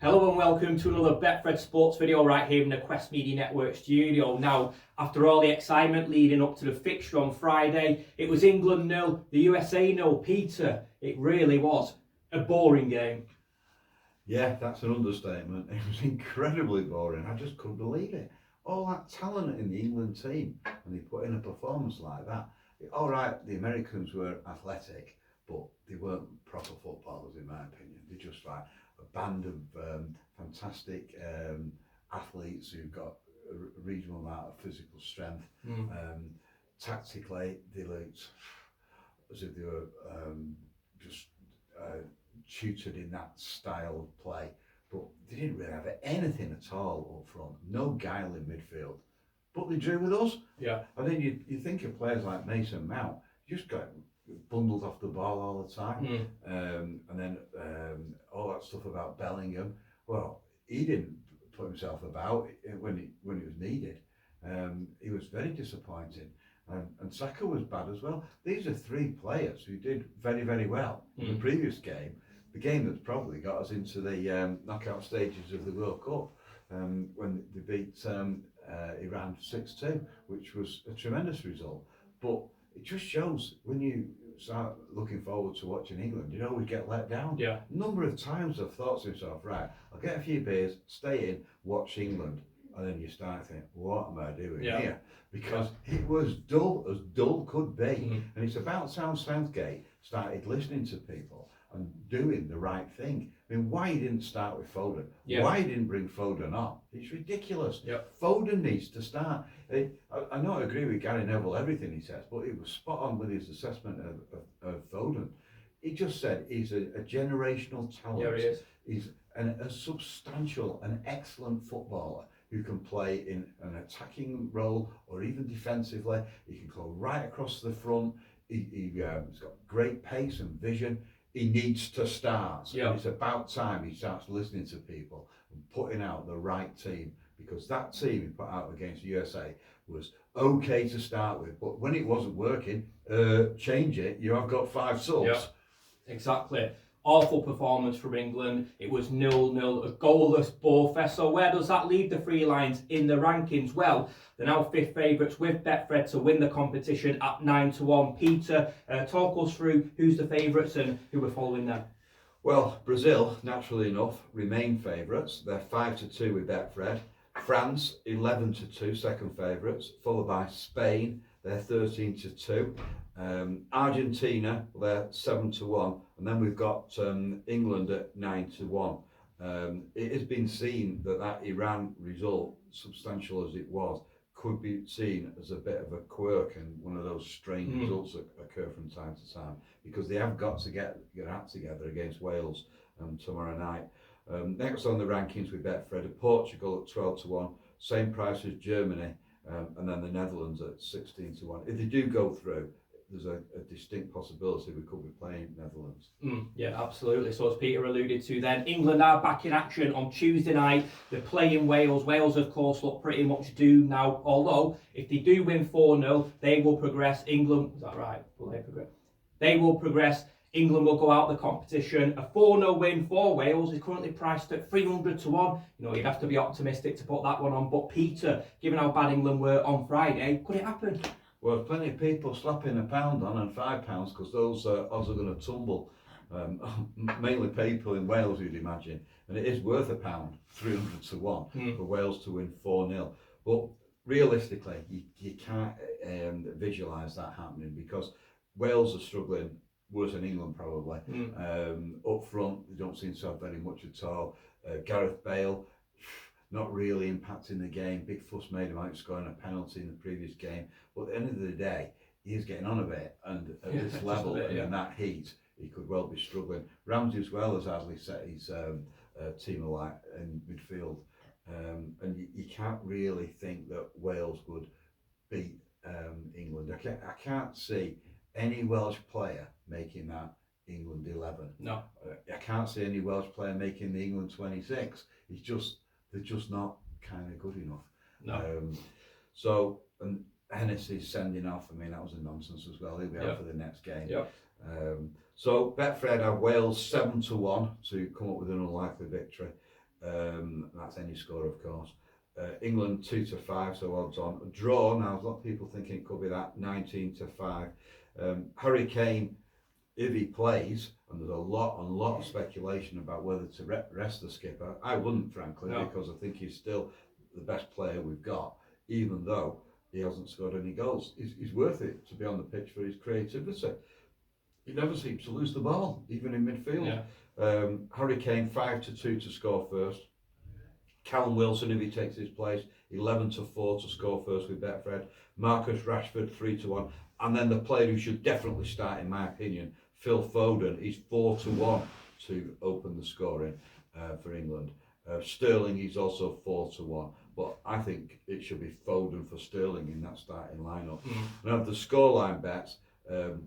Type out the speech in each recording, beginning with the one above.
Hello and welcome to another Betfred Sports video right here in the Quest Media Network studio. Now, after all the excitement leading up to the fixture on Friday, it was England 0, the USA 0. Peter, it really was a boring game. Yeah, that's an understatement. It was incredibly boring. I just couldn't believe it. All that talent in the England team, and they put in a performance like that. All right, the Americans were athletic, but they weren't proper footballers, in my opinion. They're just like a band of fantastic athletes who've got a reasonable amount of physical strength. Tactically, they looked as if they were just tutored in that style of play, but they didn't really have anything at all up front. No guile in midfield, but they drew with us. Yeah. I think you think of players like Mason Mount, just got bundled off the ball all the time, and then all that stuff about Bellingham. Well, he didn't put himself about when it was needed. He was very disappointing. And Saka was bad as well. These are three players who did very, very well in the previous game, the game that's probably got us into the knockout stages of the World Cup, when they beat Iran 6-2, which was a tremendous result. But it just shows when you start looking forward to watching England, you always get let down. Yeah. A number of times I've thought to myself, right, I'll get a few beers, stay in, watch England. And then you start thinking, what am I doing here? Because it was dull as dull could be. And it's about time Southgate started listening to people and doing the right thing. I mean, why he didn't start with Foden? Why he didn't bring Foden on? It's ridiculous. Foden needs to start. I don't agree with Gary Neville, everything he says, but it was spot on with his assessment of Foden. He just said he's a generational talent. Yeah, he is. He's a substantial and excellent footballer who can play in an attacking role or even defensively. He can go right across the front. He's got great pace and vision. He needs to start. And it's about time he starts listening to people and putting out the right team, because that team he put out against the USA was okay to start with, but when it wasn't working, change it. You have got 5 subs. Exactly. Awful performance from England. It was 0-0, a goalless ball fest. So where does that leave the Three Lions in the rankings? Well, they're now 5th favourites with Betfred to win the competition at 9-1. Peter, talk us through who's the favourites and who we're following them. Well, Brazil, naturally enough, remain favourites. They're 5-2 with Betfred. France, 11-2, second favourites, followed by Spain. They're 13-2. Argentina, they're 7-1, and then we've got England at 9-1. It has been seen that Iran result, substantial as it was, could be seen as a bit of a quirk, and one of those strange results that occur from time to time, because they have got to get their act together against Wales tomorrow night. Next on the rankings with Betfred, Portugal at 12-1, same price as Germany, and then the Netherlands at 16-1. If they do go through, there's a distinct possibility we could be playing Netherlands. Yeah, absolutely. So as Peter alluded to then, England are back in action on Tuesday night. They're playing Wales. Wales, of course, look pretty much doomed now. Although, if they do win 4-0, they will progress. England, is that right? Will they progress? They will progress. England will go out the competition. A 4-0 win for Wales is currently priced at 300-1. You know, you'd have to be optimistic to put that one on. But Peter, given how bad England were on Friday, could it happen? Well, there's plenty of people slapping £1 on and £5 because those odds are going to tumble. Mainly people in Wales, you'd imagine, and it is worth £1, 300-1 for Wales to win 4-0. But realistically, you can't visualise that happening, because Wales are struggling worse than England probably. Up front, they don't seem to have very much at all. Gareth Bale, not really impacting the game. Big fuss made about scoring a penalty in the previous game. But at the end of the day, he is getting on a bit, and at this level and in that heat, he could well be struggling. Ramsey as well has hardly set his team alight in midfield. And you can't really think that Wales would beat England. I can't see any Welsh player making that England 11. No. I can't see any Welsh player making the England 26. They're just not kind of good enough. No. So, and Hennessy's sending off, I mean, that was a nonsense as well. He'll be out for the next game. So Betfred have Wales 7-1 to come up with an unlikely victory. That's any score, of course. England 2-5, so odds on. Draw, now a lot of people thinking it could be that 19-5. Harry Kane, if he plays, and there's a lot of speculation about whether to rest the skipper. I wouldn't, frankly, because I think he's still the best player we've got, even though he hasn't scored any goals. He's worth it to be on the pitch for his creativity. He never seems to lose the ball, even in midfield. Harry Kane 5-2 to score first. Callum Wilson, if he takes his place, 11-4 to score first with Betfred. Marcus Rashford 3-1, and then the player who should definitely start, in my opinion, Phil Foden, is 4-1 to open the scoring for England. Sterling is also 4-1, but I think it should be Foden for Sterling in that starting lineup. Now the scoreline bets.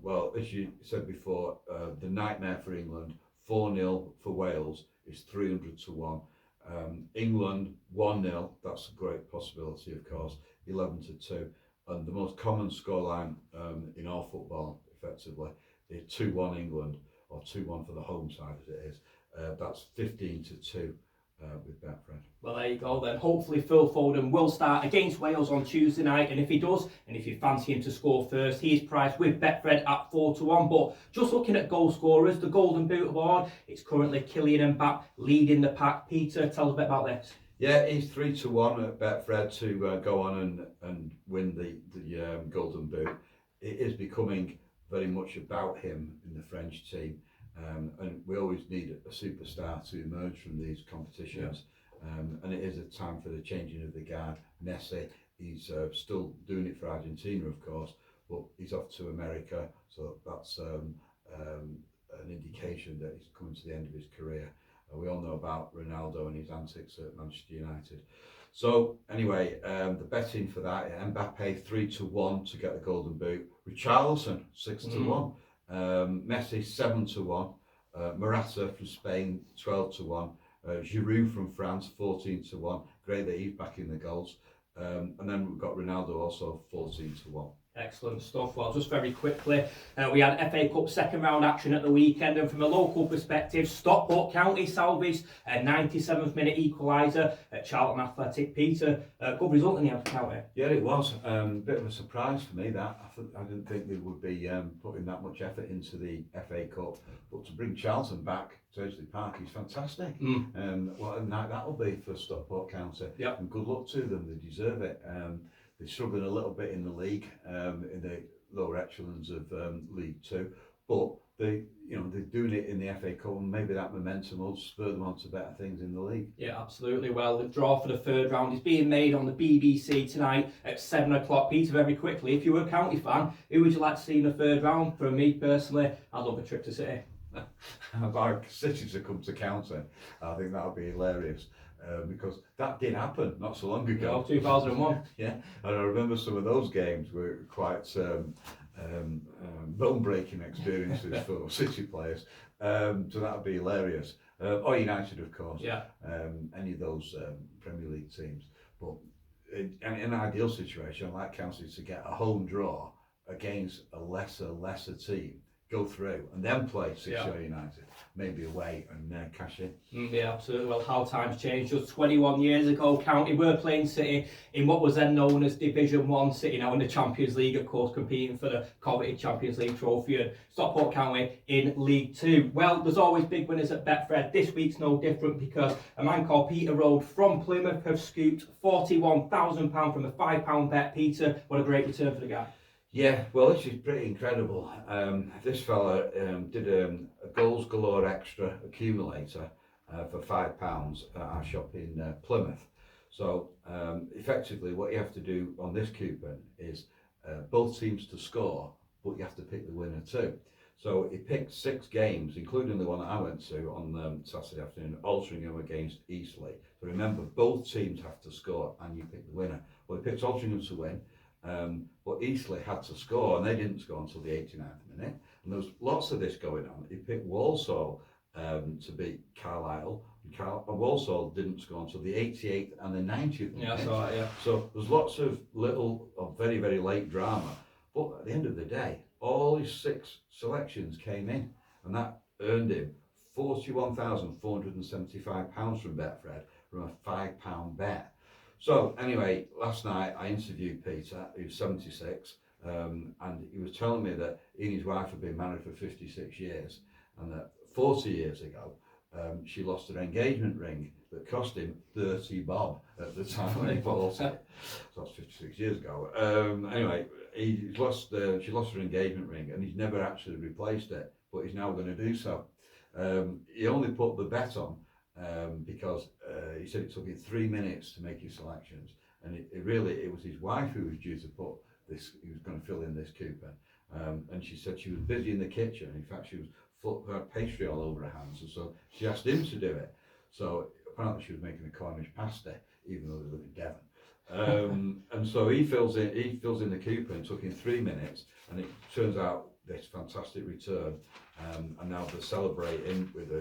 Well, as you said before, the nightmare for England, 4-0 for Wales is 300-1. England 1-0, that's a great possibility, of course, 11-2. And the most common scoreline in all football, effectively, is 2-1 England, or 2-1 for the home side as it is. That's 15-2 with Betfred. Well, there you go then. Hopefully Phil Foden will start against Wales on Tuesday night, and if he does, and if you fancy him to score first, he is priced with Betfred at 4-1. But just looking at goal scorers, the Golden Boot award, it's currently Kylian Mbappe leading the pack. Peter, tell us a bit about this. Yeah, he's 3-1 at Betfred to go on and win the Golden Boot. It is becoming very much about him in the French team. And we always need a superstar to emerge from these competitions. And it is a time for the changing of the guard. Messi, he's still doing it for Argentina, of course, but he's off to America, so that's an indication that he's coming to the end of his career. We all know about Ronaldo and his antics at Manchester United. So anyway, the betting for that, Mbappe 3-1 to get the Golden Boot. Richarlison 6-1. Messi 7-1. Morata from Spain 12-1. Giroud from France 14-1. Great that he's back in the goals. And then we've got Ronaldo also 14-1. Excellent stuff. Well, just very quickly, we had FA Cup second round action at the weekend, and from a local perspective, Stockport County salvaged a 97th minute equaliser at Charlton Athletic. Peter, good result in the county. Yeah, it was. Bit of a surprise for me that. I didn't think they would be putting that much effort into the FA Cup, but to bring Charlton back to Edgeley Park is fantastic. What a night that'll be for Stockport County. Yep. And good luck to them, they deserve it. They're struggling a little bit in the league, in the lower echelons of League Two, but they're doing it in the FA Cup, and maybe that momentum will spur them on to better things in the league. Yeah, absolutely. Well, the draw for the third round is being made on the BBC tonight at 7 o'clock. Peter, very quickly, if you were a County fan, who would you like to see in the third round? For me personally, I'd love a trip to City. I'd like City to come to County. I think that would be hilarious. Because that did happen not so long ago. No, 2001. Yeah, and I remember some of those games were quite bone-breaking experiences for City players. So that would be hilarious. Or United, of course. Yeah. Any of those Premier League teams. But in an ideal situation, I'd like County to get a home draw against a lesser team, go through, and then play Sheffield United, maybe away, and cash in. Yeah, absolutely. Well, how times changed. Just 21 years ago, County were playing City in what was then known as Division 1. City now in the Champions League, of course, competing for the coveted Champions League trophy, and Stockport County in League 2. Well, there's always big winners at Betfred. This week's no different, because a man called Peter Rode from Plymouth have scooped £41,000 from a £5 bet. Peter, what a great return for the guy. Yeah, well, this is pretty incredible. This fella did a goals galore extra accumulator for £5 at our shop in Plymouth. So effectively what you have to do on this coupon is both teams to score, but you have to pick the winner too. So he picked 6 games, including the one that I went to on Saturday afternoon, Altrincham against Eastleigh. So remember, both teams have to score and you pick the winner. Well, he picked Altrincham to win. But Eastleigh had to score, and they didn't score until the 89th minute. And there was lots of this going on. He picked Walsall to beat Carlisle, and Walsall didn't score until the 88th and the 90th minute. Yeah, that's right, yeah. So there's lots of little, very, very late drama. But at the end of the day, all his 6 selections came in, and that earned him £41,475 from Betfred from a £5 bet. So anyway, last night I interviewed Peter, who's 76, and he was telling me that he and his wife have been married for 56 years, and that 40 years ago she lost her engagement ring that cost him 30 bob at the time when he bought it. So that's 56 years ago. Anyway, she lost her engagement ring, and he's never actually replaced it, but he's now going to do so. He only put the bet on because he said it took him 3 minutes to make his selections, and it was his wife who was due to put this, he was going to fill in this coupon, and she said she was busy in the kitchen. In fact, she had pastry all over her hands, and so she asked him to do it. So apparently she was making a Cornish pasty, even though they live in Devon. And so he fills in the coupon. It took him 3 minutes, and it turns out this fantastic return. And now they're celebrating with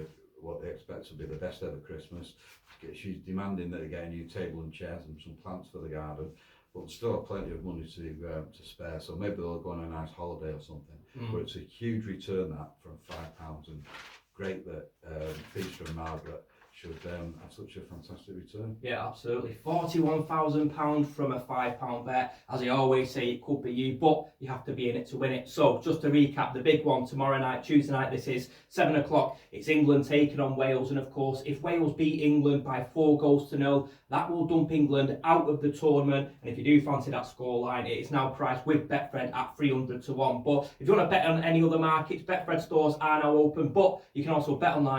what they expect to be the best ever Christmas. She's demanding that they get a new table and chairs and some plants for the garden, but still have plenty of money to spare. So maybe they'll go on a nice holiday or something. But it's a huge return that from £5, and great that Peter and Margaret should have such a fantastic return. Yeah, absolutely. £41,000 from a £5 bet. As I always say, it could be you, but you have to be in it to win it. So just to recap, the big one tomorrow night, Tuesday night, this is 7 o'clock. It's England taking on Wales, and of course, if Wales beat England by 4-0, that will dump England out of the tournament. And if you do fancy that scoreline, it is now priced with Betfred at 300 to 1. But if you want to bet on any other markets, Betfred stores are now open, but you can also bet online